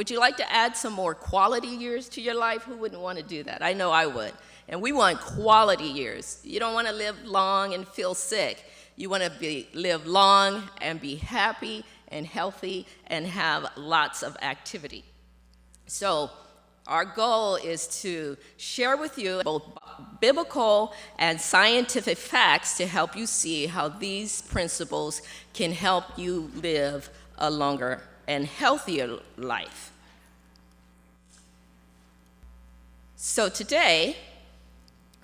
Would you like to add some more quality years to your life? Who wouldn't want to do that? I know I would. And we want quality years. You don't want to live long and feel sick. You want to live long and be happy and healthy and have lots of activity. So our goal is to share with you both biblical and scientific facts to help you see how these principles can help you live a longer and healthier life. So today,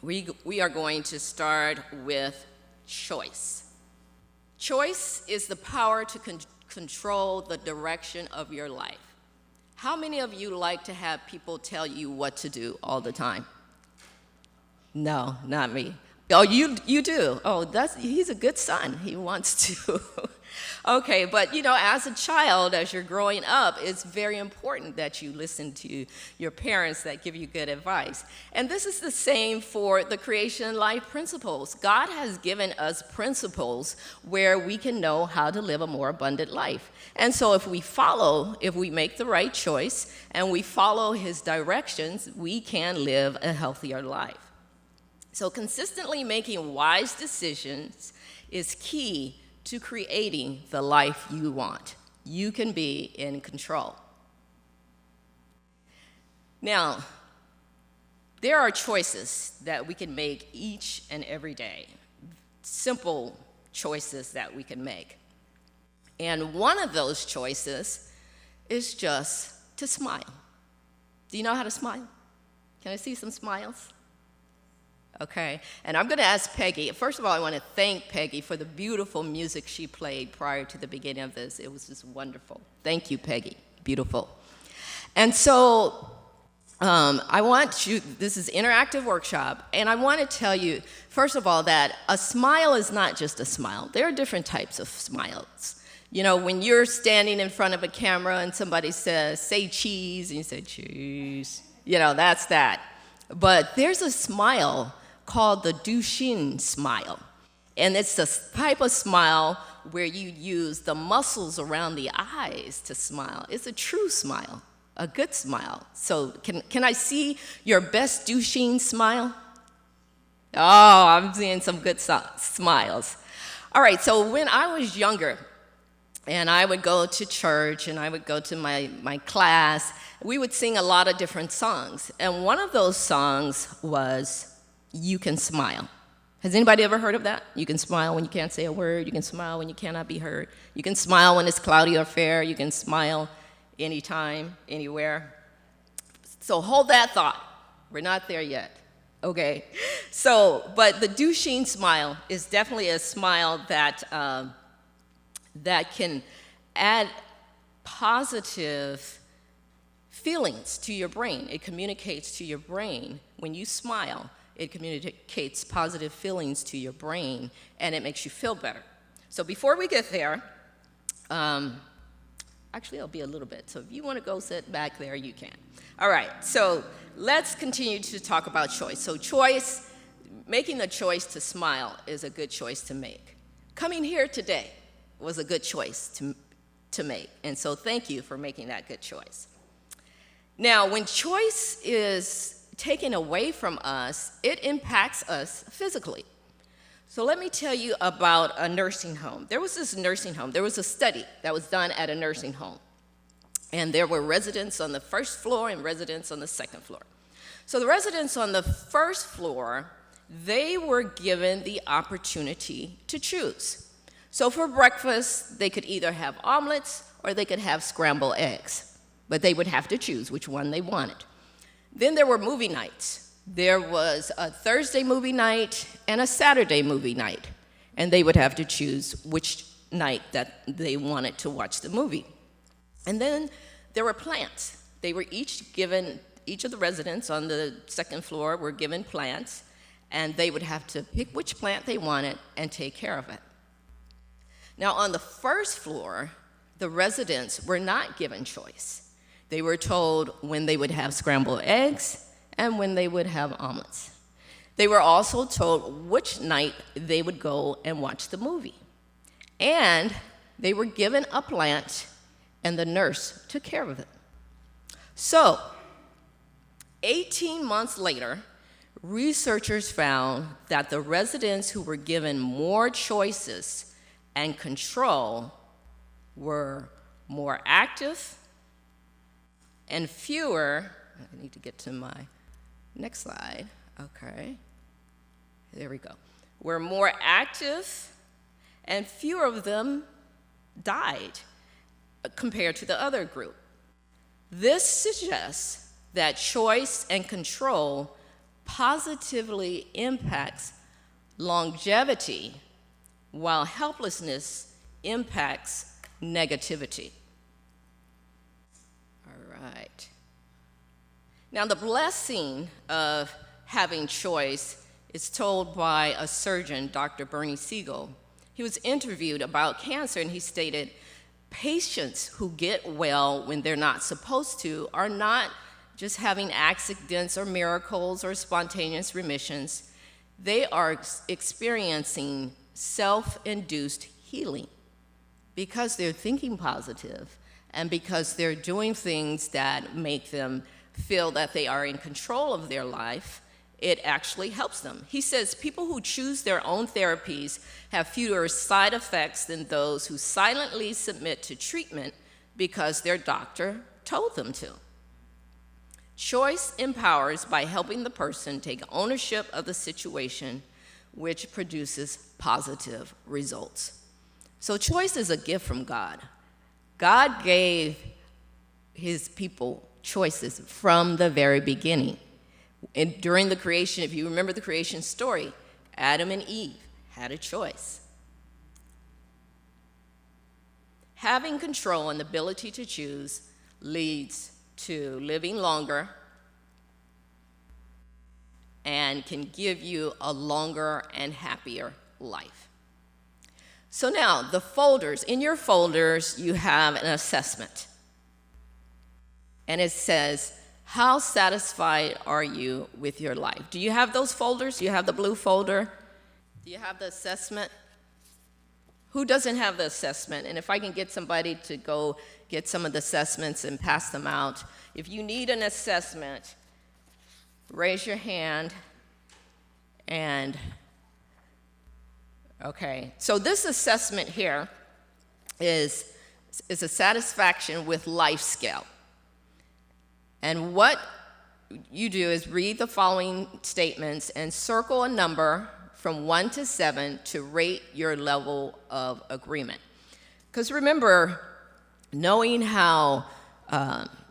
we are going to start with choice. Choice is the power to control the direction of your life. How many of you like to have people tell you what to do all the time? No, not me. Oh, you do. Oh, he's a good son. He wants to. Okay, but as a child, as you're growing up, it's very important that you listen to your parents that give you good advice. And this is the same for the creation life principles. God has given us principles where we can know how to live a more abundant life. And so if we make the right choice and we follow his directions, we can live a healthier life. So consistently making wise decisions is key to creating the life you want. You can be in control. Now, there are choices that we can make each and every day, simple choices that we can make. And one of those choices is just to smile. Do you know how to smile? Can I see some smiles? Okay, and I'm going to ask Peggy. First of all, I want to thank Peggy for the beautiful music she played prior to the beginning of this. It was just wonderful. Thank you, Peggy. Beautiful. And so this is an interactive workshop, and I want to tell you, first of all, that a smile is not just a smile. There are different types of smiles. When you're standing in front of a camera and somebody says, say cheese, and you say cheese, that's that. But there's a smile called the Duchenne smile. And it's a type of smile where you use the muscles around the eyes to smile. It's a true smile, a good smile. So can I see your best Duchenne smile? Oh, I'm seeing some good smiles. All right, so when I was younger, and I would go to church, and I would go to my class, we would sing a lot of different songs. And one of those songs was, You Can Smile. Has anybody ever heard of that? You can smile when you can't say a word. You can smile when you cannot be heard. You can smile when it's cloudy or fair. You can smile anytime, anywhere. So hold that thought. We're not there yet. Okay? But the Duchenne smile is definitely a smile that can add positive feelings to your brain. It communicates to your brain. When you smile, it communicates positive feelings to your brain, and it makes you feel better. So before we get there, actually, it'll be a little bit. So if you want to go sit back there, you can. All right, so let's continue to talk about choice. So making the choice to smile is a good choice to make. Coming here today was a good choice to make, and so thank you for making that good choice. Now, when choice is taken away from us, it impacts us physically. So let me tell you about a nursing home. There was this nursing home. There was a study that was done at a nursing home, and there were residents on the first floor and residents on the second floor. So the residents on the first floor, they were given the opportunity to choose. So for breakfast, they could either have omelets or they could have scrambled eggs, but they would have to choose which one they wanted. Then there were movie nights. There was a Thursday movie night and a Saturday movie night, and they would have to choose which night that they wanted to watch the movie. And then there were plants. They were each of the residents on the second floor were given plants, and they would have to pick which plant they wanted and take care of it. Now, on the first floor, the residents were not given choice. They were told when they would have scrambled eggs and when they would have omelets. They were also told which night they would go and watch the movie. And they were given a plant, and the nurse took care of it. So, 18 months later, researchers found that the residents who were given more choices and control were more active and fewer. I need to get to my next slide. Okay, there we go. Were more active and fewer of them died compared to the other group. This suggests that choice and control positively impacts longevity, while helplessness impacts negativity. All right. Now, the blessing of having choice is told by a surgeon, Dr. Bernie Siegel. He was interviewed about cancer, and he stated, patients who get well when they're not supposed to are not just having accidents or miracles or spontaneous remissions. They are experiencing self-induced healing because they're thinking positive and because they're doing things that make them feel that they are in control of their life. It actually helps them. He says people who choose their own therapies have fewer side effects than those who silently submit to treatment because their doctor told them to. Choice empowers by helping the person take ownership of the situation, which produces positive results. So choice is a gift from God. God gave his people choices from the very beginning. And during the creation, if you remember the creation story, Adam and Eve had a choice. Having control and the ability to choose leads to living longer and can give you a longer and happier life. So now, the folders. In your folders, you have an assessment. And it says, how satisfied are you with your life? Do you have those folders? Do you have the blue folder? Do you have the assessment? Who doesn't have the assessment? And if I can get somebody to go get some of the assessments and pass them out. If you need an assessment, raise your hand. And, okay. So this assessment here is a satisfaction with life scale. And what you do is read the following statements and circle a number from 1 to 7 to rate your level of agreement. Because remember, knowing how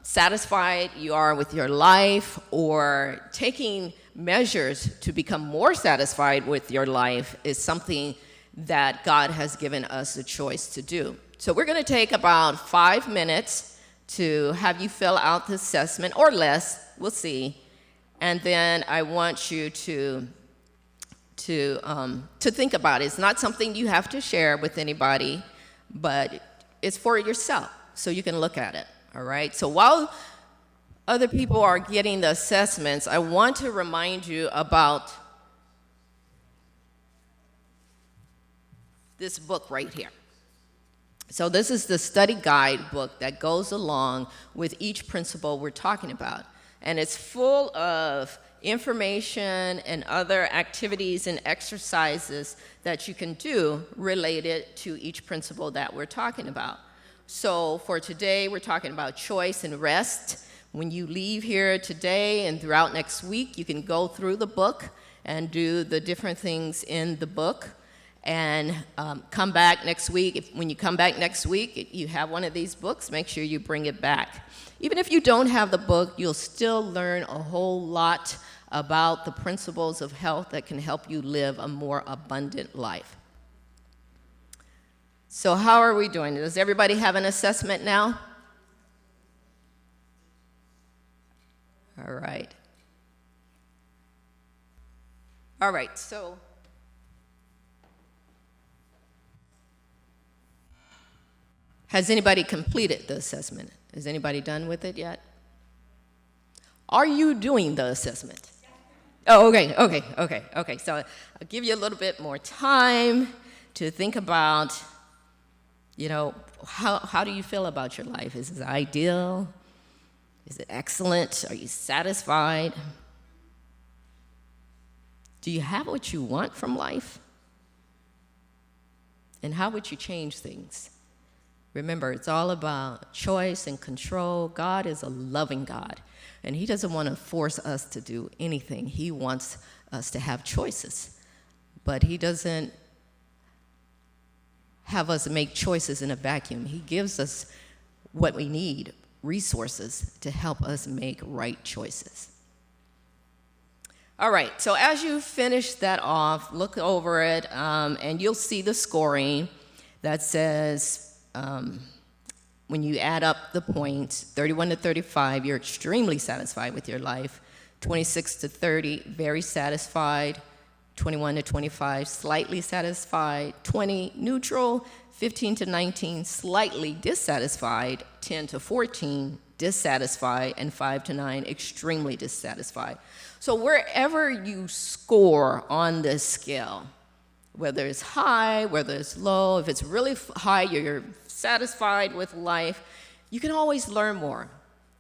satisfied you are with your life or taking measures to become more satisfied with your life is something that God has given us a choice to do. So we're going to take about 5 minutes to have you fill out the assessment, or less, we'll see. And then I want you to think about it. It's not something you have to share with anybody, but it's for yourself, so you can look at it, all right? So while other people are getting the assessments, I want to remind you about this book right here. So this is the study guide book that goes along with each principle we're talking about. And it's full of information and other activities and exercises that you can do related to each principle that we're talking about. So for today, we're talking about choice and rest. When you leave here today and throughout next week, you can go through the book and do the different things in the book. And come back next week. When you come back next week, you have one of these books, make sure you bring it back. Even if you don't have the book, you'll still learn a whole lot about the principles of health that can help you live a more abundant life. So how are we doing? Does everybody have an assessment now? All right. All right, so has anybody completed the assessment? Is anybody done with it yet? Are you doing the assessment? Oh, okay. So I'll give you a little bit more time to think about, how do you feel about your life? Is it ideal? Is it excellent? Are you satisfied? Do you have what you want from life? And how would you change things? Remember, it's all about choice and control. God is a loving God, and He doesn't want to force us to do anything. He wants us to have choices, but He doesn't have us make choices in a vacuum. He gives us what we need, resources, to help us make right choices. All right, so as you finish that off, look over it, and you'll see the scoring that says, when you add up the points, 31 to 35, you're extremely satisfied with your life. 26 to 30, very satisfied. 21 to 25, slightly satisfied. 20, neutral. 15 to 19, slightly dissatisfied. 10 to 14, dissatisfied. And 5 to 9, extremely dissatisfied. So wherever you score on this scale, whether it's high, whether it's low, if it's really high, you're satisfied with life, you can always learn more.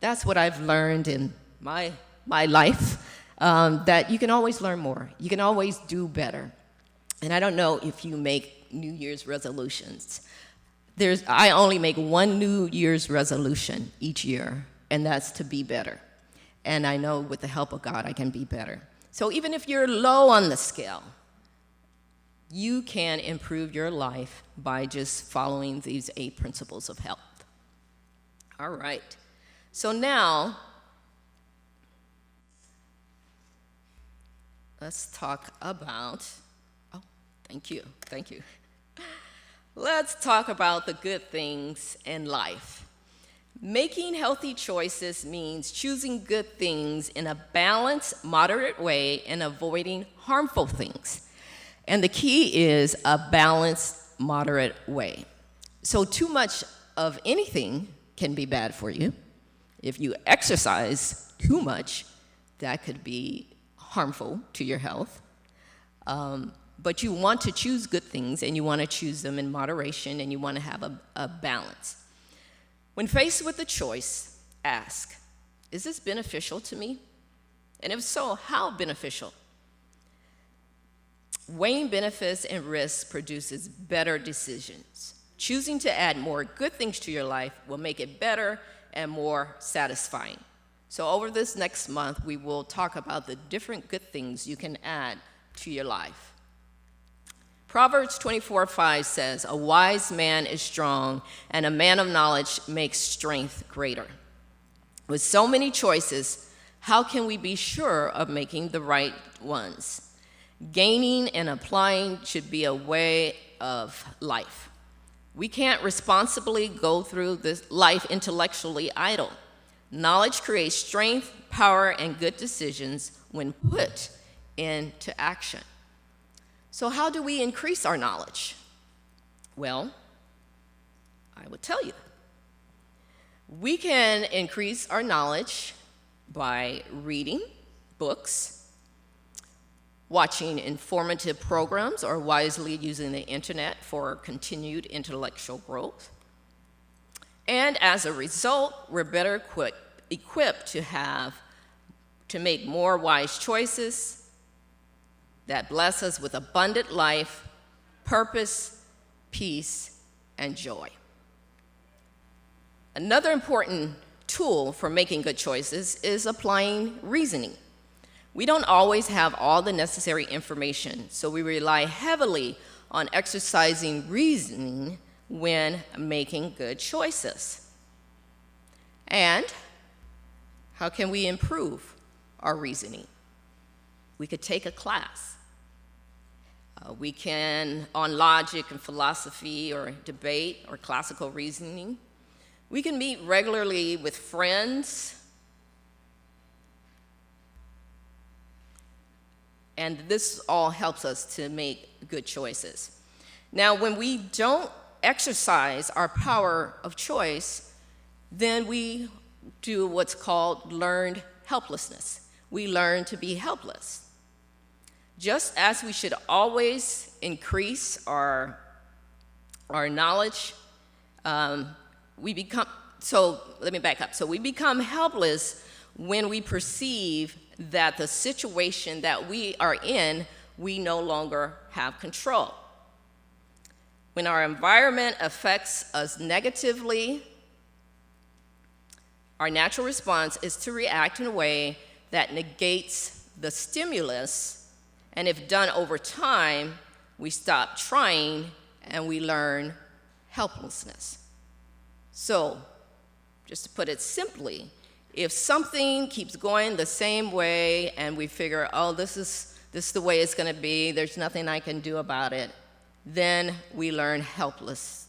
That's what I've learned in my life, that you can always learn more. You can always do better. And I don't know if you make New Year's resolutions. I only make one New Year's resolution each year, and that's to be better. And I know with the help of God, I can be better. So even if you're low on the scale, you can improve your life by just following these 8 principles of health. All right. So now, let's talk about, thank you. Let's talk about the good things in life. Making healthy choices means choosing good things in a balanced, moderate way and avoiding harmful things. And the key is a balanced, moderate way. So too much of anything can be bad for you. If you exercise too much, that could be harmful to your health. But you want to choose good things, and you want to choose them in moderation, and you want to have a balance. When faced with a choice, ask, is this beneficial to me? And if so, how beneficial? Weighing benefits and risks produces better decisions. Choosing to add more good things to your life will make it better and more satisfying. So over this next month, we will talk about the different good things you can add to your life. Proverbs 24:5 says, "A wise man is strong, and a man of knowledge makes strength greater." With so many choices, how can we be sure of making the right ones? Gaining and applying should be a way of life. We can't responsibly go through this life intellectually idle. Knowledge creates strength, power, and good decisions when put into action. So how do we increase our knowledge? Well, I will tell you. We can increase our knowledge by reading books, watching informative programs, or wisely using the internet for continued intellectual growth. And as a result, we're better equipped to make more wise choices that bless us with abundant life, purpose, peace, and joy. Another important tool for making good choices is applying reasoning. We don't always have all the necessary information, so we rely heavily on exercising reasoning when making good choices. And how can we improve our reasoning? We could take a class. We can, on logic and philosophy or debate or classical reasoning. We can meet regularly with friends. And this all helps us to make good choices. Now, when we don't exercise our power of choice, then we do what's called learned helplessness. We learn to be helpless. Just as we should always increase our knowledge, so let me back up. So we become helpless when we perceive that the situation that we are in, we no longer have control. When our environment affects us negatively, our natural response is to react in a way that negates the stimulus, and if done over time, we stop trying and we learn helplessness. So, just to put it simply, if something keeps going the same way and we figure, oh, this is the way it's going to be, there's nothing I can do about it, then we learn helpless.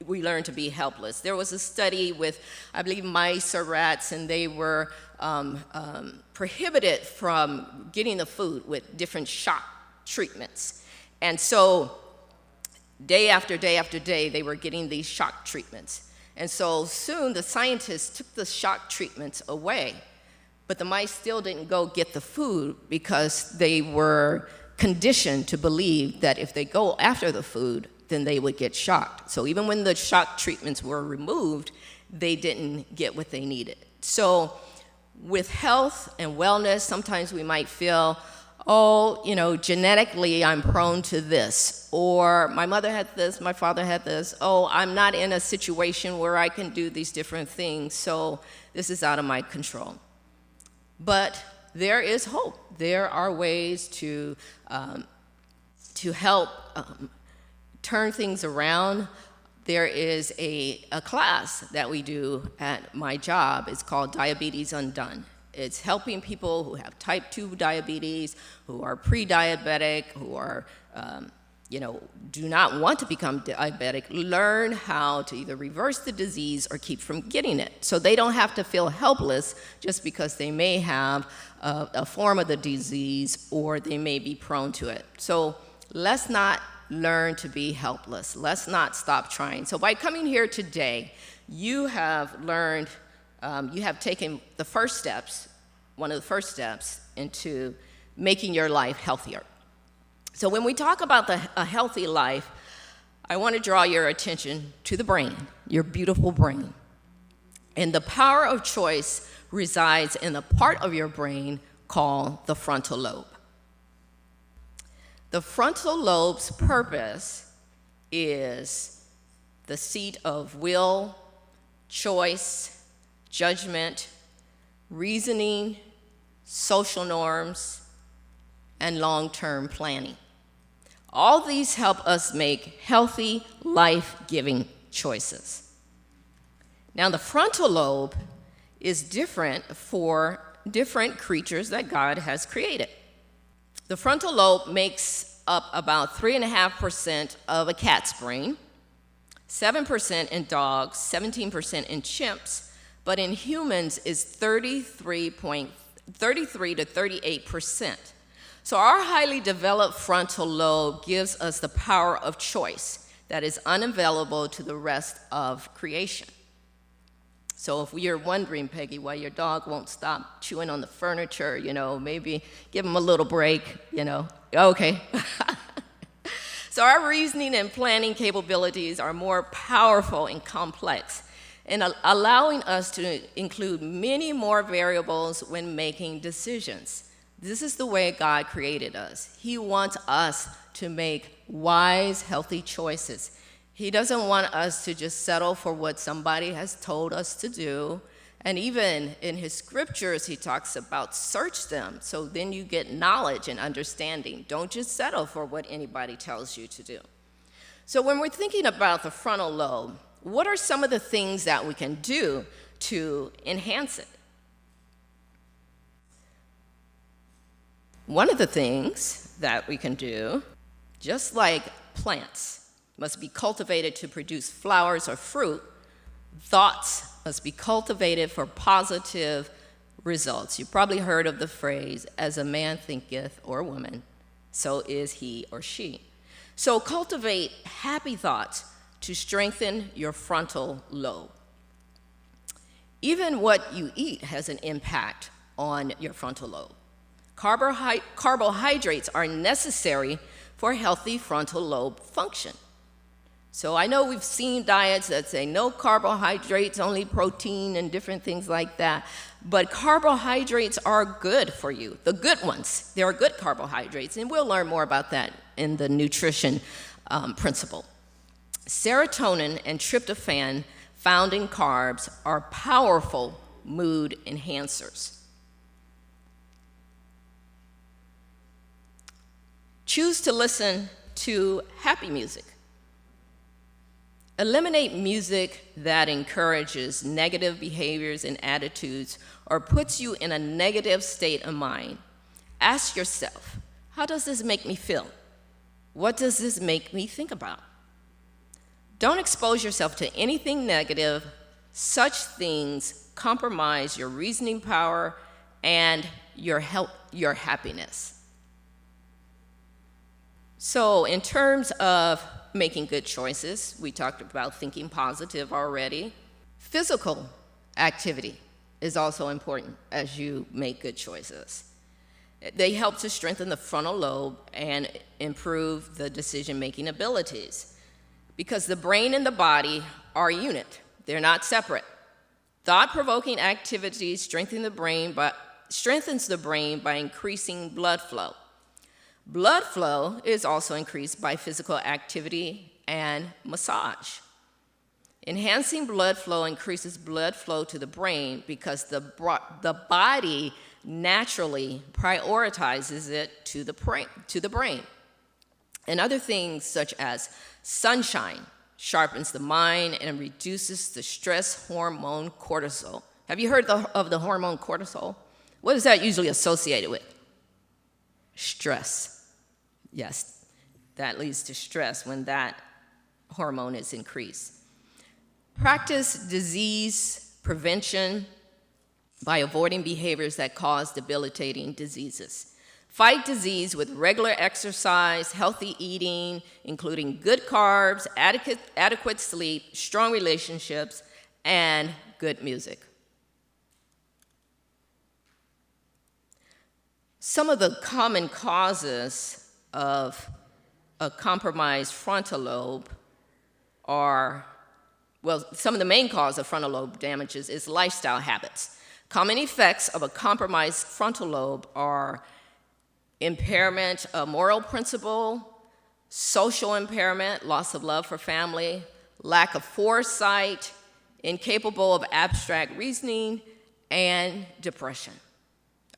We learn to be helpless. There was a study with, I believe, mice or rats, and they were prohibited from getting the food with different shock treatments. And so day after day after day, they were getting these shock treatments. And so soon the scientists took the shock treatments away, but the mice still didn't go get the food because they were conditioned to believe that if they go after the food, then they would get shocked. So even when the shock treatments were removed, they didn't get what they needed. So with health and wellness, sometimes we might feel, oh, genetically I'm prone to this, or my mother had this, my father had this, oh, I'm not in a situation where I can do these different things, so this is out of my control. But there is hope. There are ways to help turn things around. There is a class that we do at my job. It's called Diabetes Undone. It's helping people who have type 2 diabetes, who are pre-diabetic, who are, do not want to become diabetic, learn how to either reverse the disease or keep from getting it. So they don't have to feel helpless just because they may have a form of the disease or they may be prone to it. So let's not learn to be helpless. Let's not stop trying. So by coming here today, you have learned, you have taken the first steps, one of the first steps into making your life healthier. So when we talk about a healthy life, I want to draw your attention to the brain, your beautiful brain. And the power of choice resides in the part of your brain called the frontal lobe. The frontal lobe's purpose is the seat of will, choice, judgment, reasoning, social norms, and long-term planning. All these help us make healthy, life-giving choices. Now, the frontal lobe is different for different creatures that God has created. The frontal lobe makes up about 3.5% of a cat's brain, 7% in dogs, 17% in chimps, but in humans is 33 to 38%. So our highly developed frontal lobe gives us the power of choice that is unavailable to the rest of creation. So if you're wondering, Peggy, why your dog won't stop chewing on the furniture, maybe give him a little break, okay. So our reasoning and planning capabilities are more powerful and complex, and allowing us to include many more variables when making decisions. This is the way God created us. He wants us to make wise, healthy choices. He doesn't want us to just settle for what somebody has told us to do. And even in his scriptures, he talks about search them, so then you get knowledge and understanding. Don't just settle for what anybody tells you to do. So when we're thinking about the frontal lobe, what are some of the things that we can do to enhance it? One of the things that we can do, just like plants must be cultivated to produce flowers or fruit, thoughts must be cultivated for positive results. You've probably heard of the phrase, as a man thinketh, or a woman, so is he or she. So cultivate happy thoughts to strengthen your frontal lobe. Even what you eat has an impact on your frontal lobe. Carbohydrates are necessary for healthy frontal lobe function. So I know we've seen diets that say no carbohydrates, only protein and different things like that. But carbohydrates are good for you. The good ones, they are good carbohydrates. And we'll learn more about that in the nutrition principle. Serotonin and tryptophan found in carbs are powerful mood enhancers. Choose to listen to happy music. Eliminate music that encourages negative behaviors and attitudes or puts you in a negative state of mind. Ask yourself, how does this make me feel? What does this make me think about? Don't expose yourself to anything negative. Such things compromise your reasoning power and your happiness. So in terms of making good choices, we talked about thinking positive already. Physical activity is also important as you make good choices. They help to strengthen the frontal lobe and improve the decision-making abilities because the brain and the body are a unit. They're not separate. Thought-provoking activities strengthens the brain by increasing blood flow. Blood flow is also increased by physical activity and massage. Enhancing blood flow increases blood flow to the brain because the body naturally prioritizes it to the brain. And other things such as sunshine sharpens the mind and reduces the stress hormone cortisol. Have you heard of the hormone cortisol? What is that usually associated with? Stress. Yes, that leads to stress when that hormone is increased. Practice disease prevention by avoiding behaviors that cause debilitating diseases. Fight disease with regular exercise, healthy eating, including good carbs, adequate sleep, strong relationships, and good music. Some of the common causes of a compromised frontal lobe some of the main cause of frontal lobe damages is lifestyle habits. Common effects of a compromised frontal lobe are impairment of moral principle, social impairment, loss of love for family, lack of foresight, incapable of abstract reasoning, and depression.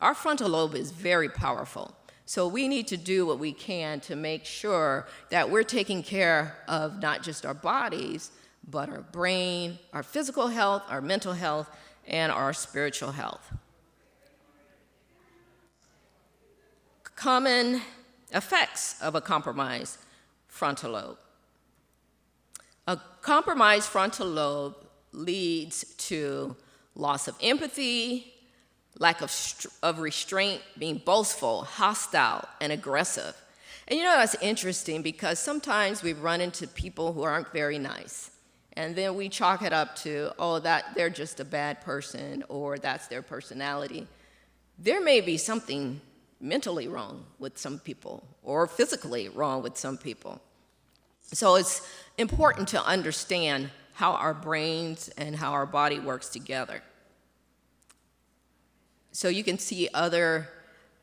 Our frontal lobe is very powerful. So we need to do what we can to make sure that we're taking care of not just our bodies, but our brain, our physical health, our mental health, and our spiritual health. Common effects of a compromised frontal lobe. A compromised frontal lobe leads to loss of empathy, lack of restraint, being boastful, hostile, and aggressive. And you know, that's interesting because sometimes we run into people who aren't very nice. And then we chalk it up to, that they're just a bad person or that's their personality. There may be something mentally wrong with some people or physically wrong with some people. So it's important to understand how our brains and how our body works together. So you can see other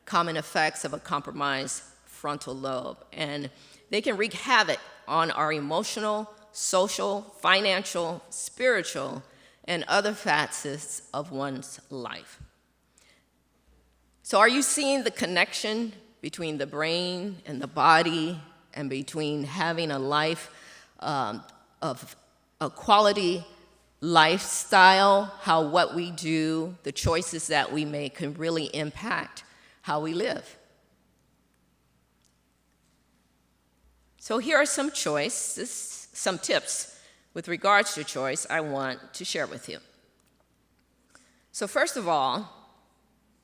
common effects of a compromised frontal lobe, and they can wreak havoc on our emotional, social, financial, spiritual, and other facets of one's life. So are you seeing the connection between the brain and the body and between having a life of a quality lifestyle, how what we do, the choices that we make can really impact how we live? So here are some tips with regards to choice I want to share with you. So first of all,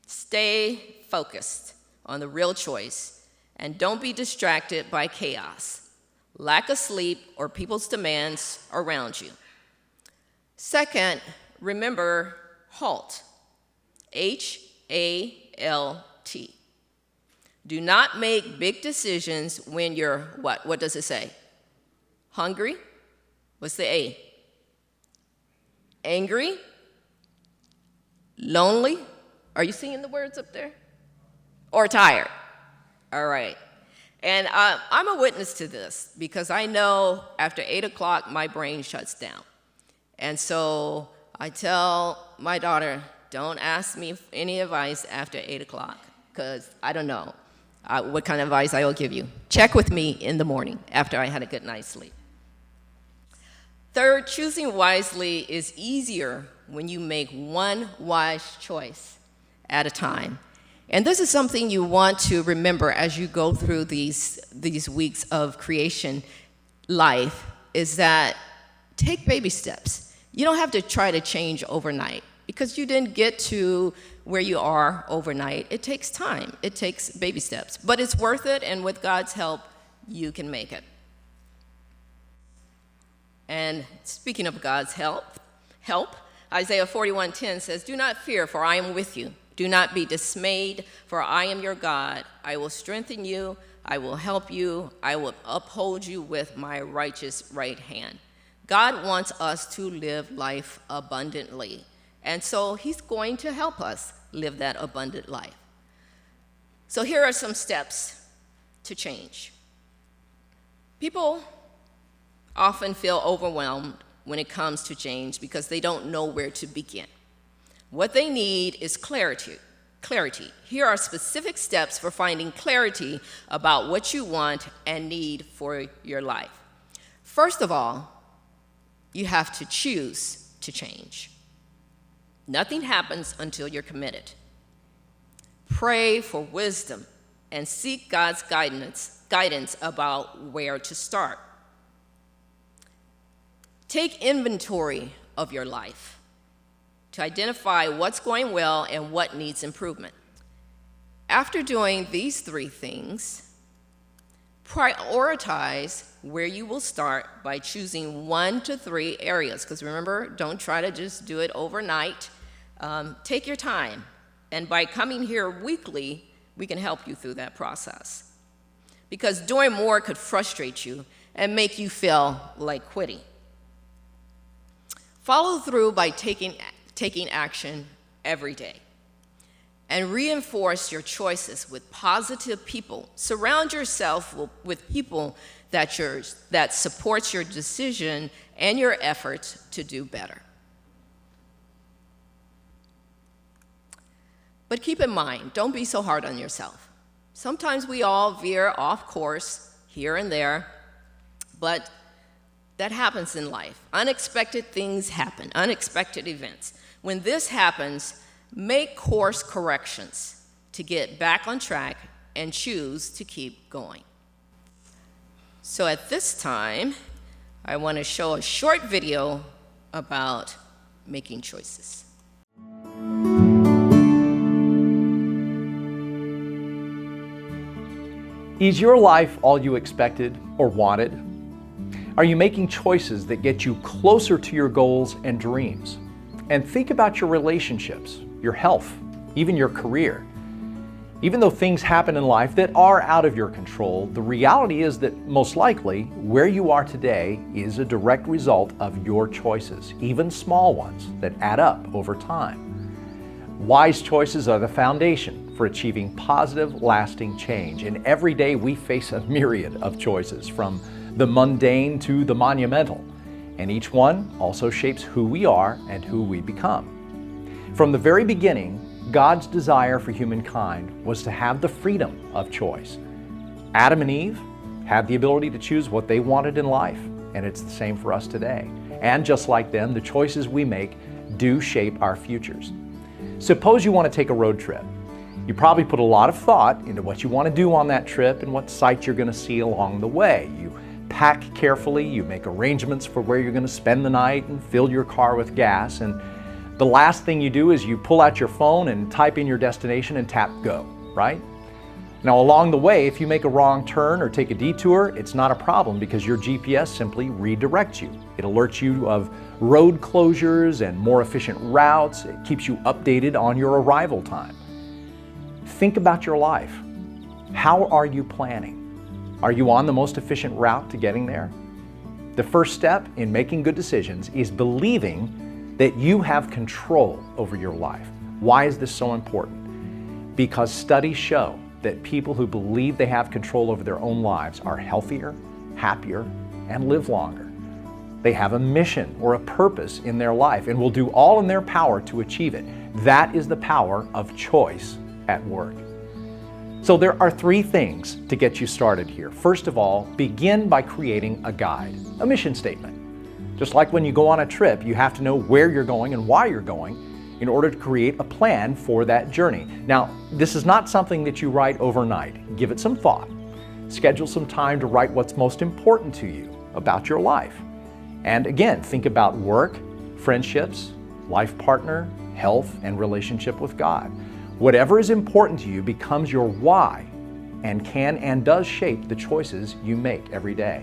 stay focused on the real choice and don't be distracted by chaos, lack of sleep, or people's demands around you. Second, remember HALT, H-A-L-T. Do not make big decisions when you're what? What does it say? Hungry, What's the A? Angry? Lonely? Are you seeing the words up there? Or tired? All right. And I'm a witness to this because I know after 8 o'clock, my brain shuts down. And so I tell my daughter, don't ask me any advice after 8 o'clock because I don't know what kind of advice I will give you. Check with me in the morning after I had a good night's sleep. Third, choosing wisely is easier when you make one wise choice at a time. And this is something you want to remember as you go through these weeks of creation life, is that take baby steps. You don't have to try to change overnight because you didn't get to where you are overnight. It takes time. It takes baby steps. But it's worth it, and with God's help, you can make it. And speaking of God's help, Isaiah 41:10 says, "Do not fear, for I am with you. Do not be dismayed, for I am your God. I will strengthen you. I will help you. I will uphold you with my righteous right hand." God wants us to live life abundantly. And so he's going to help us live that abundant life. So here are some steps to change. People often feel overwhelmed when it comes to change because they don't know where to begin. What they need is clarity. Here are specific steps for finding clarity about what you want and need for your life. First of all, you have to choose to change. Nothing happens until you're committed. Pray for wisdom and seek God's guidance about where to start. Take inventory of your life to identify what's going well and what needs improvement. After doing these 3 things, prioritize where you will start by choosing 1 to 3 areas. Because remember, don't try to just do it overnight. Take your time. And by coming here weekly, we can help you through that process. Because doing more could frustrate you and make you feel like quitting. Follow through by taking action every day. And reinforce your choices with positive people. Surround yourself with people that supports your decision and your efforts to do better. But keep in mind, don't be so hard on yourself. Sometimes we all veer off course here and there, but that happens in life. Unexpected things happen, unexpected events. When this happens, make course corrections to get back on track and choose to keep going. So at this time, I want to show a short video about making choices. Is your life all you expected or wanted? Are you making choices that get you closer to your goals and dreams? And think about your relationships, your health, even your career. Even though things happen in life that are out of your control, the reality is that most likely where you are today is a direct result of your choices, even small ones that add up over time. Wise choices are the foundation for achieving positive, lasting change. And every day we face a myriad of choices, from the mundane to the monumental. And each one also shapes who we are and who we become. From the very beginning, God's desire for humankind was to have the freedom of choice. Adam and Eve had the ability to choose what they wanted in life, and it's the same for us today. And just like them, the choices we make do shape our futures. Suppose you want to take a road trip. You probably put a lot of thought into what you want to do on that trip and what sights you're going to see along the way. You pack carefully, you make arrangements for where you're going to spend the night and fill your car with gas, and the last thing you do is you pull out your phone and type in your destination and tap go, right? Now along the way, if you make a wrong turn or take a detour, it's not a problem because your GPS simply redirects you. It alerts you of road closures and more efficient routes. It keeps you updated on your arrival time. Think about your life. How are you planning? Are you on the most efficient route to getting there? The first step in making good decisions is believing that you have control over your life. Why is this so important? Because studies show that people who believe they have control over their own lives are healthier, happier, and live longer. They have a mission or a purpose in their life and will do all in their power to achieve it. That is the power of choice at work. So there are 3 things to get you started here. First of all, begin by creating a guide, a mission statement. Just like when you go on a trip, you have to know where you're going and why you're going in order to create a plan for that journey. Now, this is not something that you write overnight. Give it some thought. Schedule some time to write what's most important to you about your life. And again, think about work, friendships, life partner, health, and relationship with God. Whatever is important to you becomes your why and can and does shape the choices you make every day.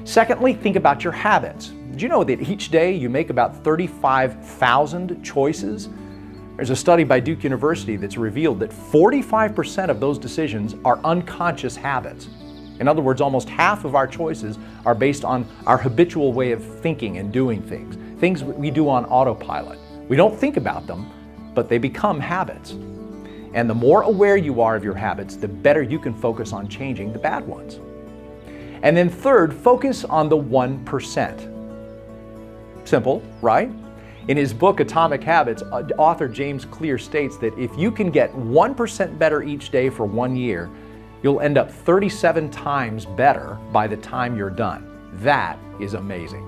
Secondly, think about your habits. Did you know that each day you make about 35,000 choices? There's a study by Duke University that's revealed that 45% of those decisions are unconscious habits. In other words, almost half of our choices are based on our habitual way of thinking and doing things we do on autopilot. We don't think about them, but they become habits. And the more aware you are of your habits, the better you can focus on changing the bad ones. And then third, focus on the 1%. Simple, right? In his book, Atomic Habits, author James Clear states that if you can get 1% better each day for 1 year, you'll end up 37 times better by the time you're done. That is amazing.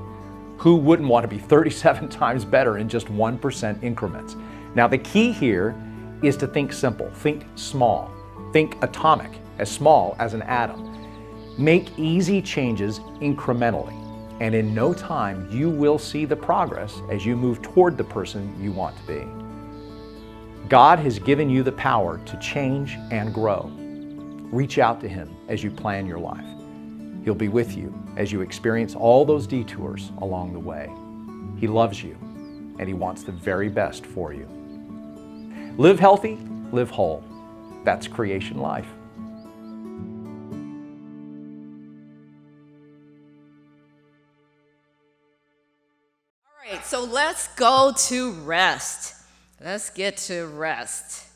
Who wouldn't want to be 37 times better in just 1% increments? Now, the key here is to think simple, think small, think atomic, as small as an atom. Make easy changes incrementally, and in no time you will see the progress as you move toward the person you want to be. God has given you the power to change and grow. Reach out to Him as you plan your life. He'll be with you as you experience all those detours along the way. He loves you, and He wants the very best for you. Live healthy, live whole. That's creation life. All right, so let's go to rest. Let's get to rest.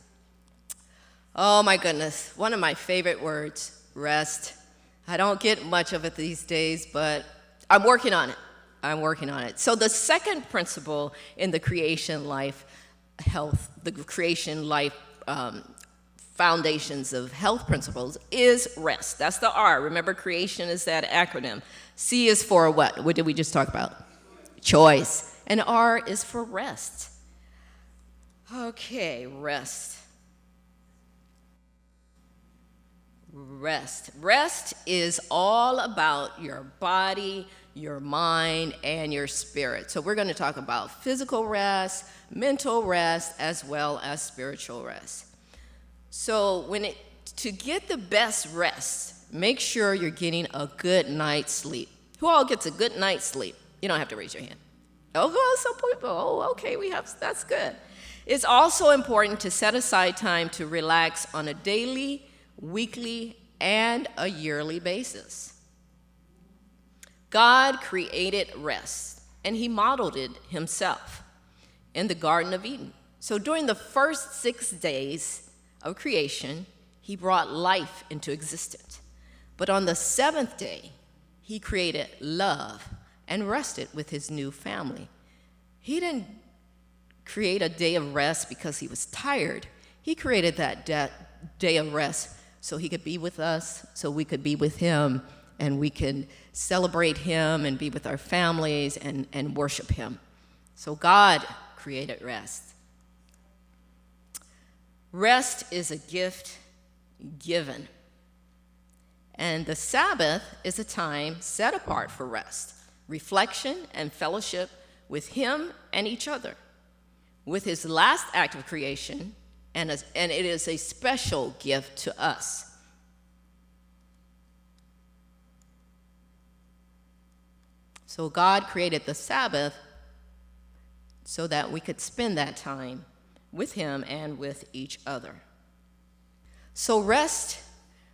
Oh my goodness, one of my favorite words, rest. I don't get much of it these days, but I'm working on it. So the second principle in the creation life health, the creation life foundations of health principles is rest. That's the R. Remember, creation is that acronym. C is for what? What did we just talk about? Choice. And R is for rest. Okay, rest. Rest is all about your body, your mind, and your spirit. So we're going to talk about physical rest, mental rest, as well as spiritual rest. So to get the best rest, make sure you're getting a good night's sleep. Who all gets a good night's sleep? You don't have to raise your hand. Oh, well, some people. Oh, okay, that's good. It's also important to set aside time to relax on a daily, weekly, and a yearly basis. God created rest, and He modeled it Himself in the Garden of Eden. So during the first 6 days of creation, He brought life into existence. But on the 7th day, He created love and rested with His new family. He didn't create a day of rest because He was tired. He created that day of rest so He could be with us, so we could be with Him, and we can celebrate Him and be with our families and worship Him. So God created rest. Rest is a gift given. And the Sabbath is a time set apart for rest, reflection, and fellowship with Him and each other. With His last act of creation, and it is a special gift to us. So God created the Sabbath so that we could spend that time with Him and with each other. So rest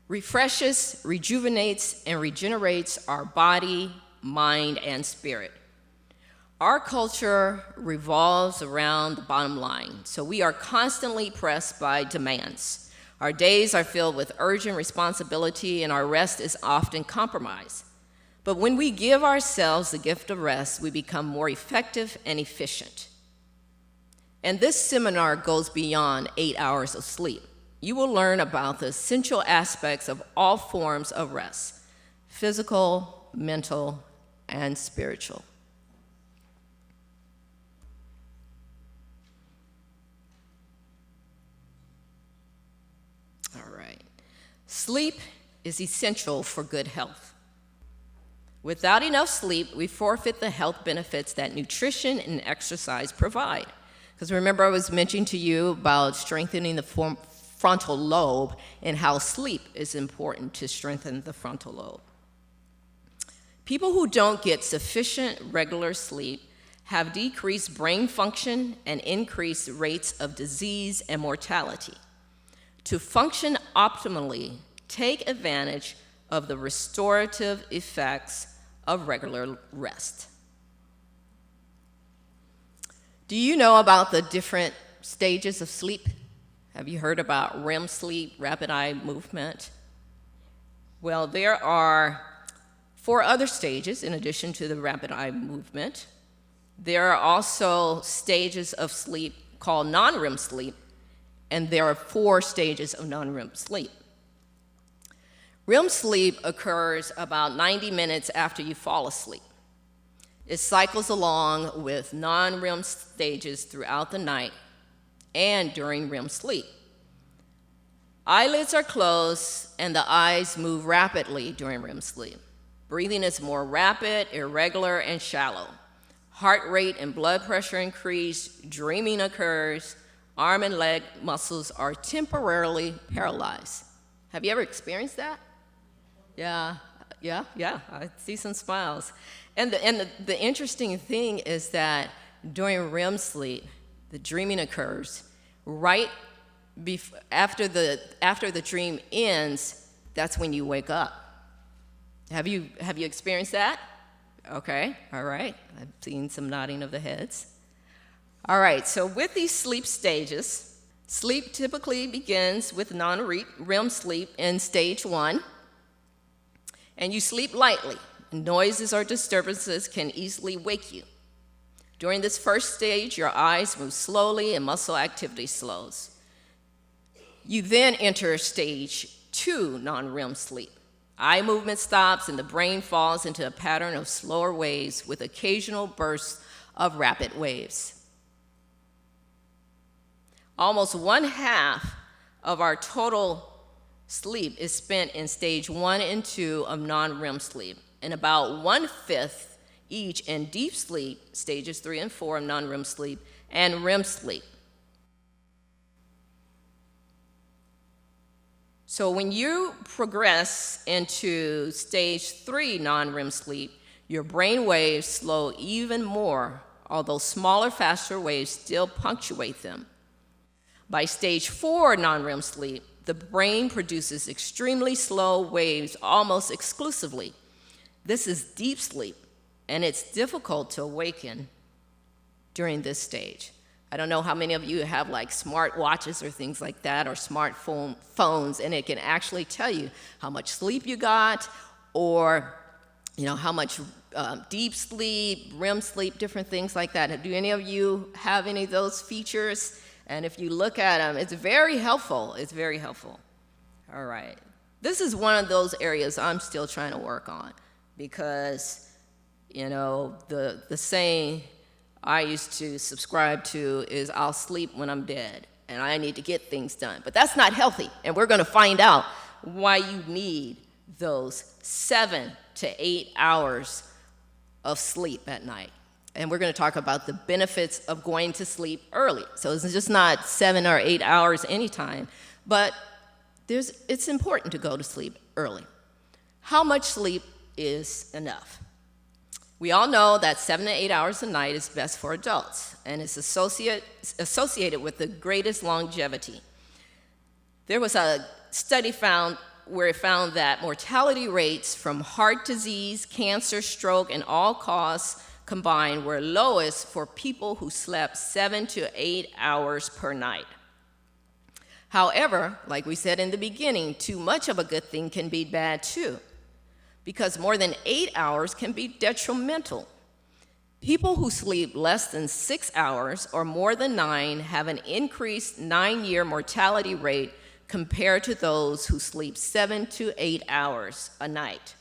refreshes, rejuvenates, and regenerates our body, mind, and spirit. Our culture revolves around the bottom line, so we are constantly pressed by demands. Our days are filled with urgent responsibility, and our rest is often compromised. But when we give ourselves the gift of rest, we become more effective and efficient. And this seminar goes beyond 8 hours of sleep. You will learn about the essential aspects of all forms of rest: physical, mental, and spiritual. All right. Sleep is essential for good health. Without enough sleep, we forfeit the health benefits that nutrition and exercise provide. Because remember, I was mentioning to you about strengthening the frontal lobe and how sleep is important to strengthen the frontal lobe. People who don't get sufficient regular sleep have decreased brain function and increased rates of disease and mortality. To function optimally, take advantage of the restorative effects of regular rest. Do you know about the different stages of sleep? Have you heard about REM sleep, rapid eye movement? Well, there are 4 other stages in addition to the rapid eye movement. There are also stages of sleep called non-REM sleep, and there are 4 stages of non-REM sleep. REM sleep occurs about 90 minutes after you fall asleep. It cycles along with non-REM stages throughout the night and during REM sleep. Eyelids are closed and the eyes move rapidly during REM sleep. Breathing is more rapid, irregular, and shallow. Heart rate and blood pressure increase, dreaming occurs, arm and leg muscles are temporarily paralyzed. Have you ever experienced that? Yeah, I see some smiles. And the interesting thing is that during REM sleep, the dreaming occurs right after the dream ends. That's when you wake up. Have you experienced that? Okay, all right. I've seen some nodding of the heads. All right, so with these sleep stages, sleep typically begins with non-REM sleep in stage 1, and you sleep lightly. Noises or disturbances can easily wake you. During this first stage, your eyes move slowly and muscle activity slows. You then enter stage 2, non-REM sleep. Eye movement stops and the brain falls into a pattern of slower waves with occasional bursts of rapid waves. Almost 1/2 of our total sleep is spent in stage 1 and 2 of non-REM sleep, and about 1/5 each in deep sleep, stages 3 and 4 of non-REM sleep, and REM sleep. So when you progress into stage 3 non-REM sleep, your brain waves slow even more, although smaller, faster waves still punctuate them. By stage 4 non-REM sleep, the brain produces extremely slow waves almost exclusively. This is deep sleep, and it's difficult to awaken during this stage. I don't know how many of you have like smart watches or things like that, or phones, and it can actually tell you how much sleep you got, or how much deep sleep, REM sleep, different things like that. Do any of you have any of those features? And if you look at them, it's very helpful. It's very helpful. All right. This is one of those areas I'm still trying to work on, because the saying I used to subscribe to is, I'll sleep when I'm dead, and I need to get things done. But that's not healthy, and we're going to find out why you need those 7 to 8 hours of sleep at night. And we're going to talk about the benefits of going to sleep early. So it's just not 7 or 8 hours anytime, but it's important to go to sleep early. How much sleep is enough? We all know that 7 to 8 hours a night is best for adults, and it's associated with the greatest longevity. There was a study found where it found that mortality rates from heart disease, cancer, stroke, and all cause combined were lowest for people who slept 7 to 8 hours per night. However, like we said in the beginning, too much of a good thing can be bad too, because more than 8 hours can be detrimental. People who sleep less than 6 hours or more than 9 have an increased 9-year mortality rate compared to those who sleep 7 to 8 hours a night.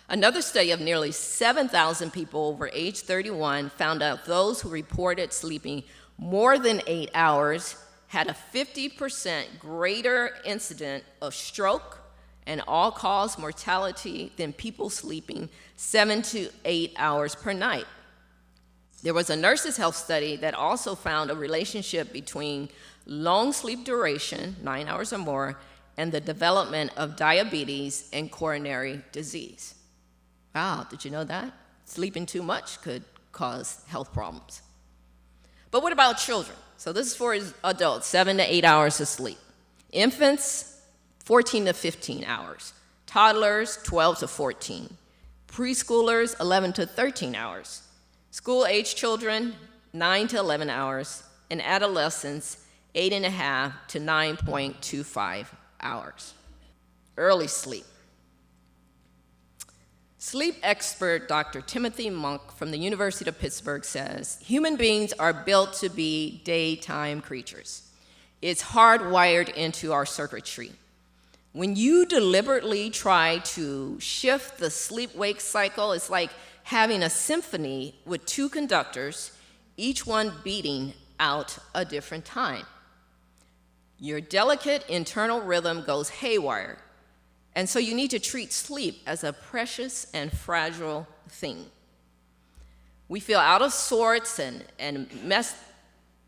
Another study of nearly 7,000 people over age 31 found out those who reported sleeping more than 8 hours had a 50% greater incidence of stroke and all-cause mortality than people sleeping 7 to 8 hours per night. There was a nurses' health study that also found a relationship between long sleep duration, 9 hours or more, and the development of diabetes and coronary disease. Wow, did you know that? Sleeping too much could cause health problems. But what about children? So this is for adults, 7 to 8 hours of sleep. Infants, 14 to 15 hours. Toddlers, 12 to 14. Preschoolers, 11 to 13 hours. School-age children, 9 to 11 hours. And adolescents, 8.5 to 9.25 hours. Early sleep. Sleep expert Dr. Timothy Monk from the University of Pittsburgh says, human beings are built to be daytime creatures. It's hardwired into our circuitry. When you deliberately try to shift the sleep-wake cycle, it's like having a symphony with 2 conductors, each one beating out a different time. Your delicate internal rhythm goes haywire. And so you need to treat sleep as a precious and fragile thing. We feel out of sorts and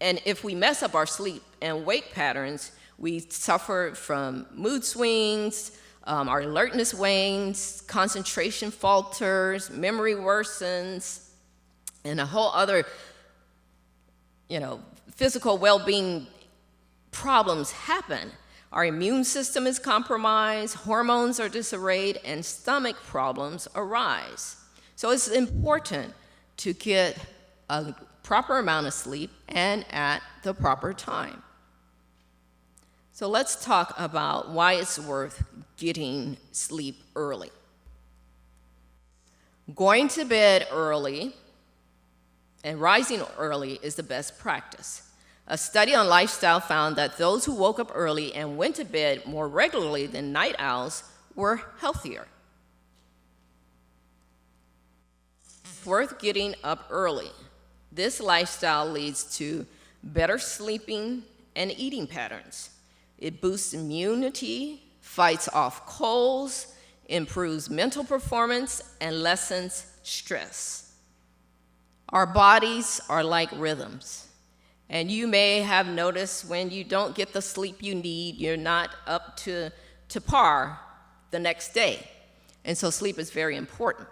if we mess up our sleep and wake patterns, we suffer from mood swings, our alertness wanes, concentration falters, memory worsens, and a whole other, physical well-being problems happen. Our immune system is compromised, hormones are disarrayed, and stomach problems arise. So it's important to get a proper amount of sleep and at the proper time. So let's talk about why it's worth getting sleep early. Going to bed early and rising early is the best practice. A study on lifestyle found that those who woke up early and went to bed more regularly than night owls were healthier. Worth getting up early. This lifestyle leads to better sleeping and eating patterns. It boosts immunity, fights off colds, improves mental performance, and lessens stress. Our bodies are like rhythms. And you may have noticed when you don't get the sleep you need, you're not up to par the next day. And so sleep is very important.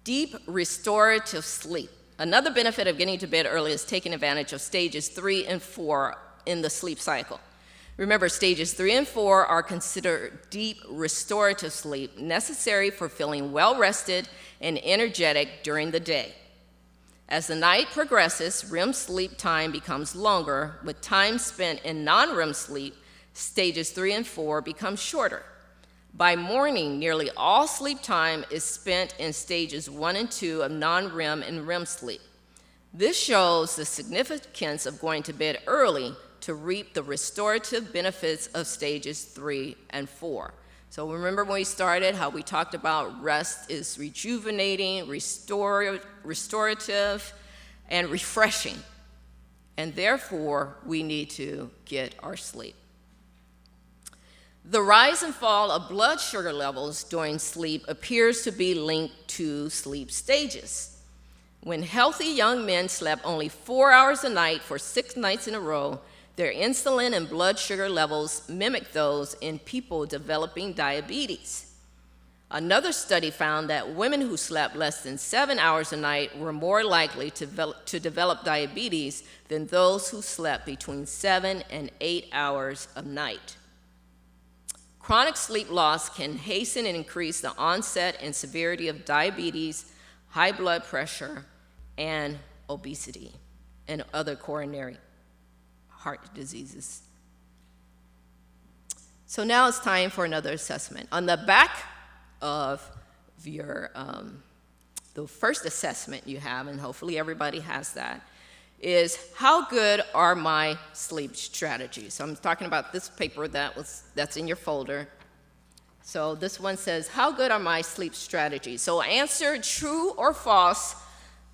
Deep restorative sleep. Another benefit of getting to bed early is taking advantage of stages 3 and 4 in the sleep cycle. Remember, stages 3 and 4 are considered deep restorative sleep, necessary for feeling well-rested and energetic during the day. As the night progresses, REM sleep time becomes longer. With time spent in non-REM sleep, stages 3 and 4 become shorter. By morning, nearly all sleep time is spent in stages 1 and 2 of non-REM and REM sleep. This shows the significance of going to bed early to reap the restorative benefits of stages 3 and 4. So remember when we started how we talked about rest is rejuvenating, restorative, and refreshing. And therefore, we need to get our sleep. The rise and fall of blood sugar levels during sleep appears to be linked to sleep stages. When healthy young men slept only 4 hours a night for 6 nights in a row, their insulin and blood sugar levels mimic those in people developing diabetes. Another study found that women who slept less than 7 hours a night were more likely to develop diabetes than those who slept between 7 and 8 hours a night. Chronic sleep loss can hasten and increase the onset and severity of diabetes, high blood pressure, and obesity, and other coronary heart diseases. So now it's time for another assessment. On the back of your, the first assessment you have, and hopefully everybody has that, is how good are my sleep strategies? So I'm talking about this paper that's in your folder. So this one says, how good are my sleep strategies? So answer true or false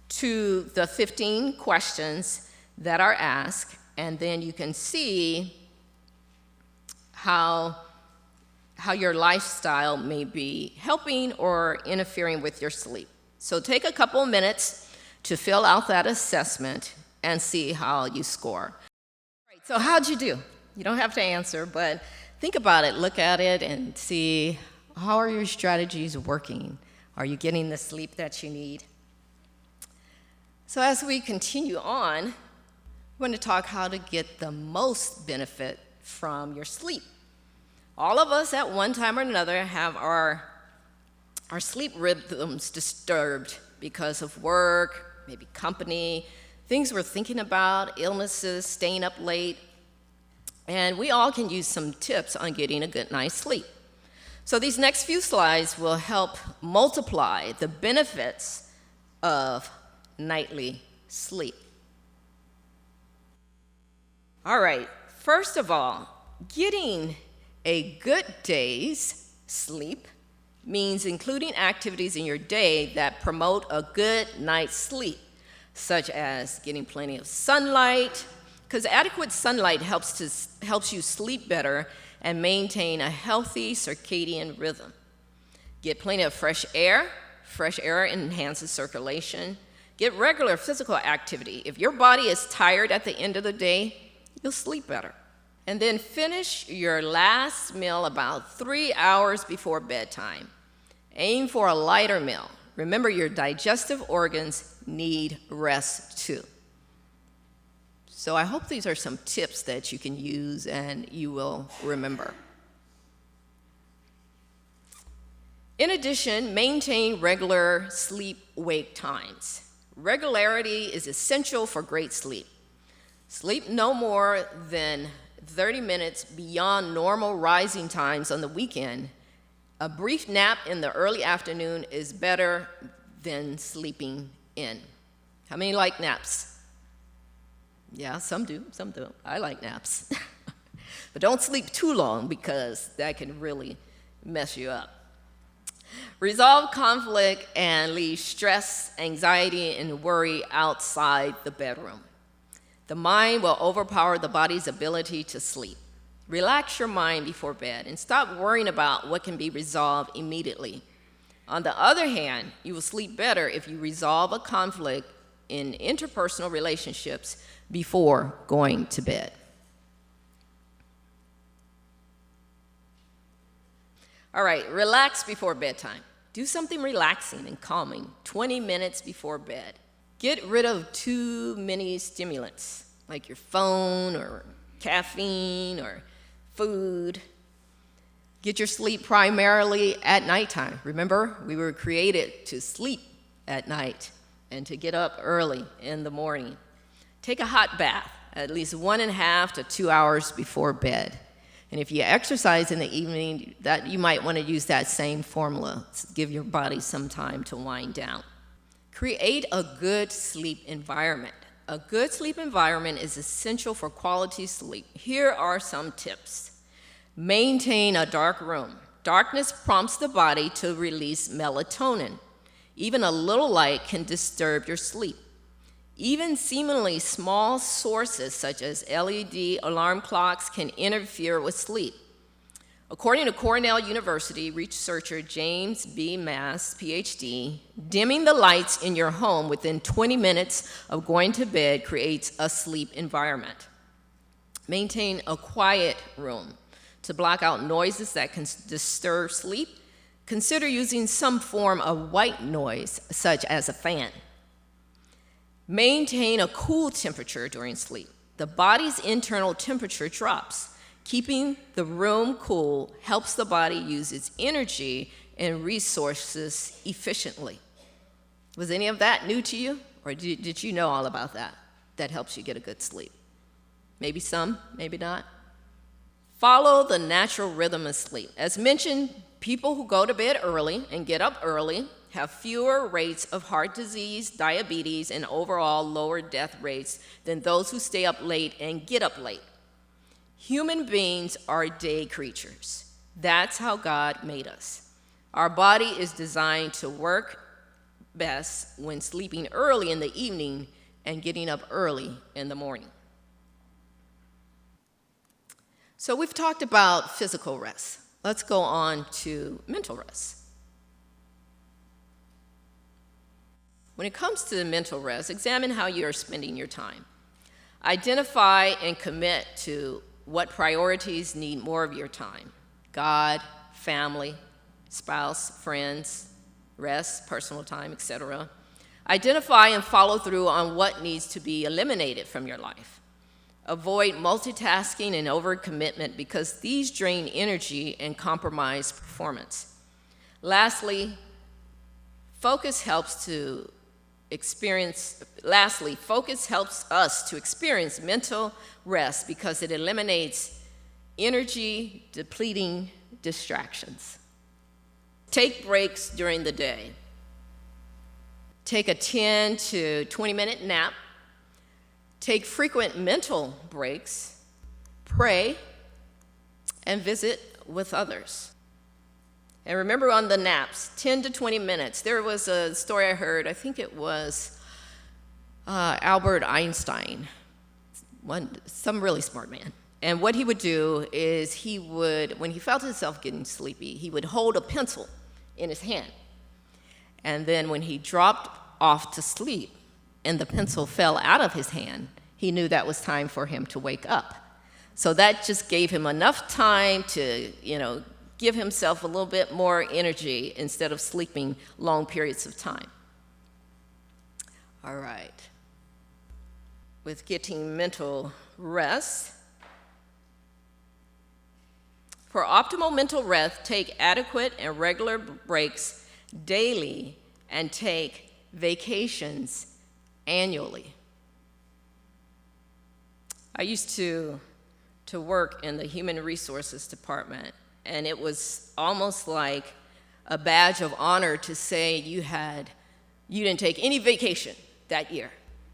to the 15 questions that are asked, and then you can see how your lifestyle may be helping or interfering with your sleep. So take a couple of minutes to fill out that assessment and see how you score. All right, so how'd you do? You don't have to answer, but think about it, look at it, and see how are your strategies working? Are you getting the sleep that you need? So as we continue on, we're going to talk how to get the most benefit from your sleep. All of us at one time or another have our sleep rhythms disturbed because of work, maybe company, things we're thinking about, illnesses, staying up late, and we all can use some tips on getting a good night's sleep. So these next few slides will help multiply the benefits of nightly sleep. All right, first of all, getting a good day's sleep means including activities in your day that promote a good night's sleep, such as getting plenty of sunlight, because adequate sunlight helps you sleep better and maintain a healthy circadian rhythm. Get plenty of fresh air. Fresh air enhances circulation. Get regular physical activity. If your body is tired at the end of the day, you'll sleep better. And then finish your last meal about 3 hours before bedtime. Aim for a lighter meal. Remember, your digestive organs need rest too. So I hope these are some tips that you can use and you will remember. In addition, maintain regular sleep-wake times. Regularity is essential for great sleep. Sleep no more than 30 minutes beyond normal rising times on the weekend. A brief nap in the early afternoon is better than sleeping in. How many like naps? Yeah, some do. I like naps. But don't sleep too long because that can really mess you up. Resolve conflict and leave stress, anxiety, and worry outside the bedroom. The mind will overpower the body's ability to sleep. Relax your mind before bed and stop worrying about what can be resolved immediately. On the other hand, you will sleep better if you resolve a conflict in interpersonal relationships before going to bed. All right, relax before bedtime. Do something relaxing and calming 20 minutes before bed. Get rid of too many stimulants, like your phone or caffeine or food. Get your sleep primarily at nighttime. Remember, we were created to sleep at night and to get up early in the morning. Take a hot bath at least 1.5 to 2 hours before bed. And if you exercise in the evening, that you might want to use that same formula to give your body some time to wind down. Create a good sleep environment. A good sleep environment is essential for quality sleep. Here are some tips. Maintain a dark room. Darkness prompts the body to release melatonin. Even a little light can disturb your sleep. Even seemingly small sources such as LED alarm clocks can interfere with sleep. According to Cornell University researcher James B. Mass, PhD, dimming the lights in your home within 20 minutes of going to bed creates a sleep environment. Maintain a quiet room. To block out noises that can disturb sleep, consider using some form of white noise, such as a fan. Maintain a cool temperature during sleep. The body's internal temperature drops. Keeping the room cool helps the body use its energy and resources efficiently. Was any of that new to you? Or did you know all about that? That helps you get a good sleep. Maybe some, maybe not. Follow the natural rhythm of sleep. As mentioned, people who go to bed early and get up early have fewer rates of heart disease, diabetes, and overall lower death rates than those who stay up late and get up late. Human beings are day creatures. That's how God made us. Our body is designed to work best when sleeping early in the evening and getting up early in the morning. So we've talked about physical rest. Let's go on to mental rest. When it comes to mental rest, examine how you are spending your time. Identify and commit to what priorities need more of your time: God, family, spouse, friends, rest, personal time, etc. Identify and follow through on what needs to be eliminated from your life. Avoid multitasking and overcommitment because these drain energy and compromise performance. Lastly, focus helps us to experience mental rest because it eliminates energy depleting distractions. Take breaks during the day. Take a 10 to 20-minute nap. Take frequent mental breaks. Pray and visit with others. And remember on the naps, 10 to 20 minutes. There was a story I heard, I think it was Albert Einstein, some really smart man. And what he would do is when he felt himself getting sleepy, he would hold a pencil in his hand. And then when he dropped off to sleep and the pencil fell out of his hand, he knew that was time for him to wake up. So that just gave him enough time to, give himself a little bit more energy instead of sleeping long periods of time. All right. With getting mental rest, for optimal mental rest, take adequate and regular breaks daily and take vacations annually. I used to work in the human resources department, and it was almost like a badge of honor to say you didn't take any vacation that year.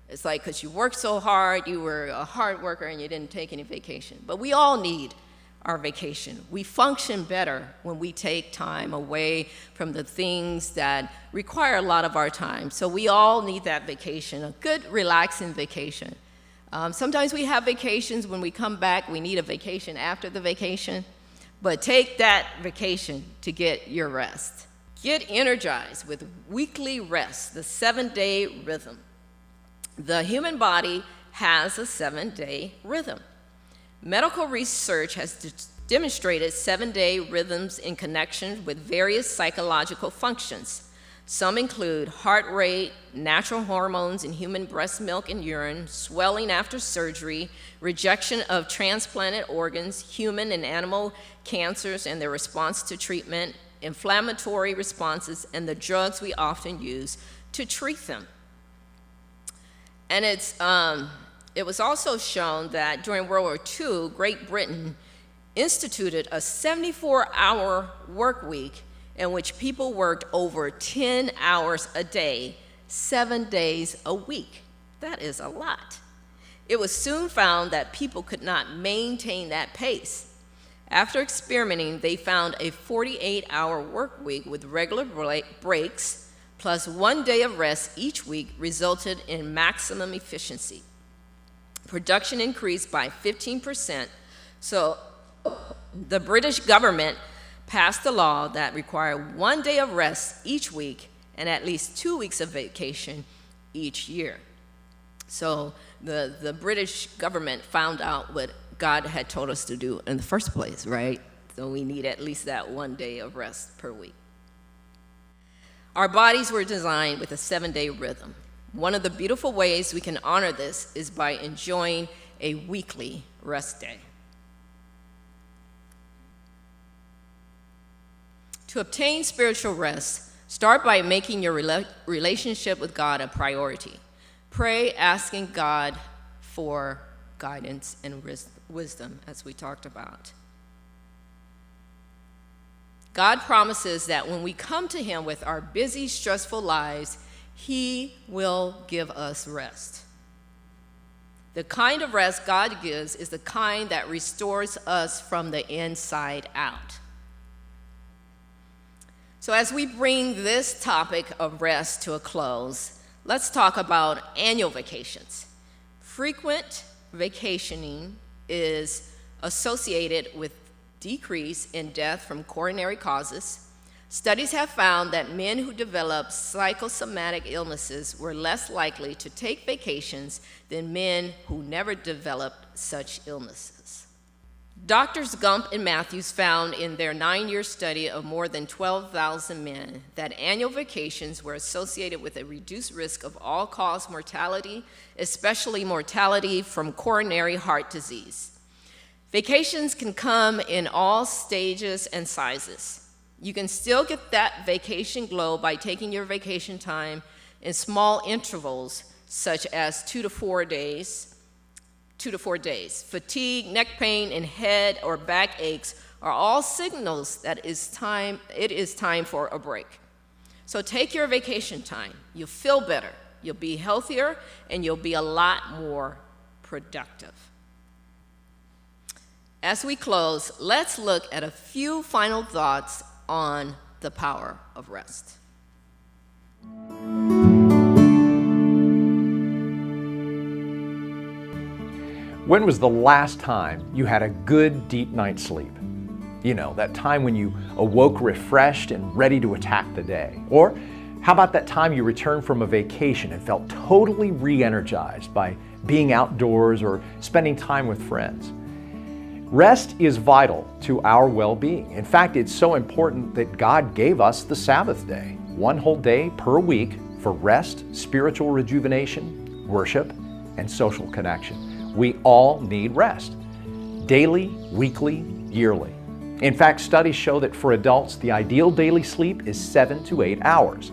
It's like, because you worked so hard, you were a hard worker, and you didn't take any vacation. But we all need our vacation. We function better when we take time away from the things that require a lot of our time. So we all need that vacation, a good, relaxing vacation. Sometimes we have vacations. When we come back, we need a vacation after the vacation. But take that vacation to get your rest. Get energized with weekly rest, the 7-day rhythm. The human body has a 7-day rhythm. Medical research has demonstrated 7-day rhythms in connection with various psychological functions. Some include heart rate, natural hormones in human breast milk and urine, swelling after surgery, rejection of transplanted organs, human and animal cancers and their response to treatment, inflammatory responses, and the drugs we often use to treat them. And it was also shown that during World War II, Great Britain instituted a 74-hour work week in which people worked over 10 hours a day, 7 days a week. That is a lot. It was soon found that people could not maintain that pace. After experimenting, they found a 48-hour work week with regular breaks plus 1 day of rest each week resulted in maximum efficiency. Production increased by 15%, so the British government passed a law that required 1 day of rest each week and at least 2 weeks of vacation each year. So the British government found out what God had told us to do in the first place, right? So we need at least that 1 day of rest per week. Our bodies were designed with a 7-day rhythm. One of the beautiful ways we can honor this is by enjoying a weekly rest day. To obtain spiritual rest, start by making your relationship with God a priority. Pray asking God for guidance and wisdom, as we talked about. God promises that when we come to Him with our busy, stressful lives, He will give us rest. The kind of rest God gives is the kind that restores us from the inside out. So as we bring this topic of rest to a close, let's talk about annual vacations. Frequent vacationing is associated with decrease in death from coronary causes. Studies have found that men who develop psychosomatic illnesses were less likely to take vacations than men who never developed such illnesses. Doctors Gump and Matthews found in their 9-year study of more than 12,000 men that annual vacations were associated with a reduced risk of all-cause mortality, especially mortality from coronary heart disease. Vacations can come in all stages and sizes. You can still get that vacation glow by taking your vacation time in small intervals, such as 2 to 4 days. Fatigue, neck pain, and head or back aches are all signals that it is time for a break. So take your vacation time. You'll feel better, you'll be healthier, and you'll be a lot more productive. As we close, let's look at a few final thoughts on the power of rest. When was the last time you had a good deep night's sleep? You know, that time when you awoke refreshed and ready to attack the day. Or how about that time you returned from a vacation and felt totally re-energized by being outdoors or spending time with friends? Rest is vital to our well-being. In fact, it's so important that God gave us the Sabbath day, 1 whole day per week for rest, spiritual rejuvenation, worship, and social connection. We all need rest, daily, weekly, yearly. In fact, studies show that for adults, the ideal daily sleep is 7 to 8 hours.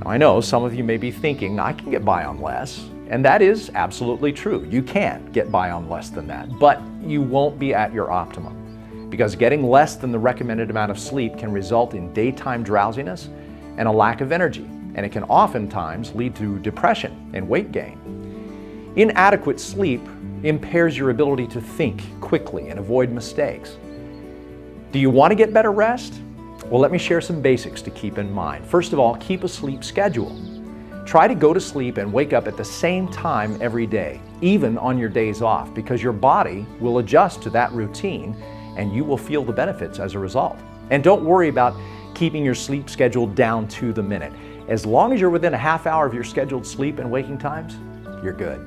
Now, I know some of you may be thinking, I can get by on less. And that is absolutely true. You can get by on less than that, but you won't be at your optimum, because getting less than the recommended amount of sleep can result in daytime drowsiness and a lack of energy, and it can oftentimes lead to depression and weight gain. Inadequate sleep impairs your ability to think quickly and avoid mistakes. Do you want to get better rest? Well, let me share some basics to keep in mind. First of all, keep a sleep schedule. Try to go to sleep and wake up at the same time every day, even on your days off, because your body will adjust to that routine and you will feel the benefits as a result. And don't worry about keeping your sleep schedule down to the minute. As long as you're within a half hour of your scheduled sleep and waking times, you're good.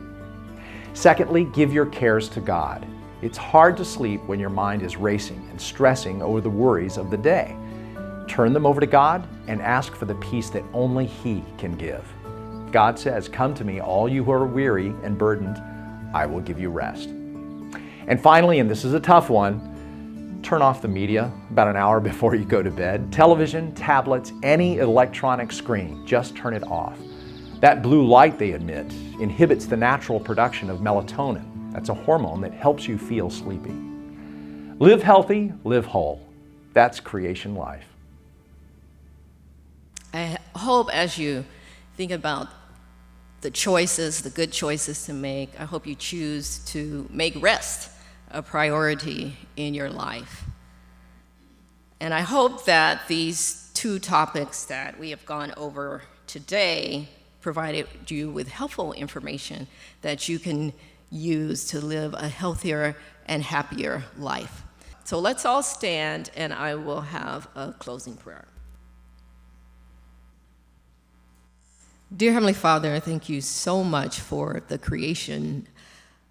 Secondly, give your cares to God. It's hard to sleep when your mind is racing and stressing over the worries of the day. Turn them over to God and ask for the peace that only He can give. God says, "Come to me, all you who are weary and burdened, I will give you rest." And finally, and this is a tough one, turn off the media about an hour before you go to bed. Television, tablets, any electronic screen, just turn it off. That blue light they emit inhibits the natural production of melatonin. That's a hormone that helps you feel sleepy. Live healthy, live whole. That's creation life. I hope as you think about the choices, the good choices to make, I hope you choose to make rest a priority in your life. And I hope that these 2 topics that we have gone over today provided you with helpful information that you can use to live a healthier and happier life. So let's all stand and I will have a closing prayer. Dear Heavenly Father, thank you so much for the creation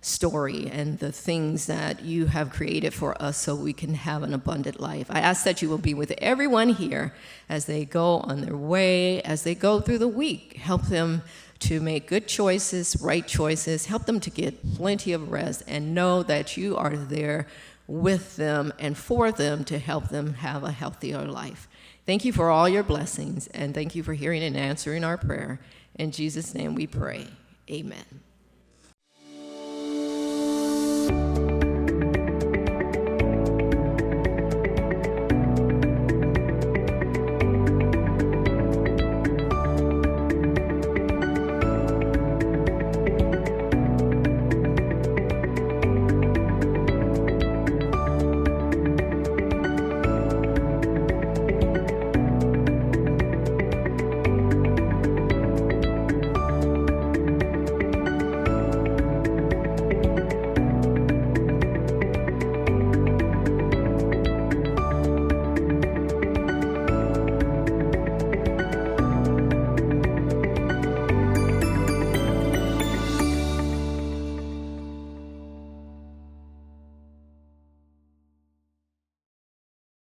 story and the things that you have created for us so we can have an abundant life. I ask that you will be with everyone here as they go on their way, as they go through the week. Help them to make good choices, right choices. Help them to get plenty of rest and know that you are there with them and for them to help them have a healthier life. Thank you for all your blessings, and thank you for hearing and answering our prayer. In Jesus' name we pray. Amen.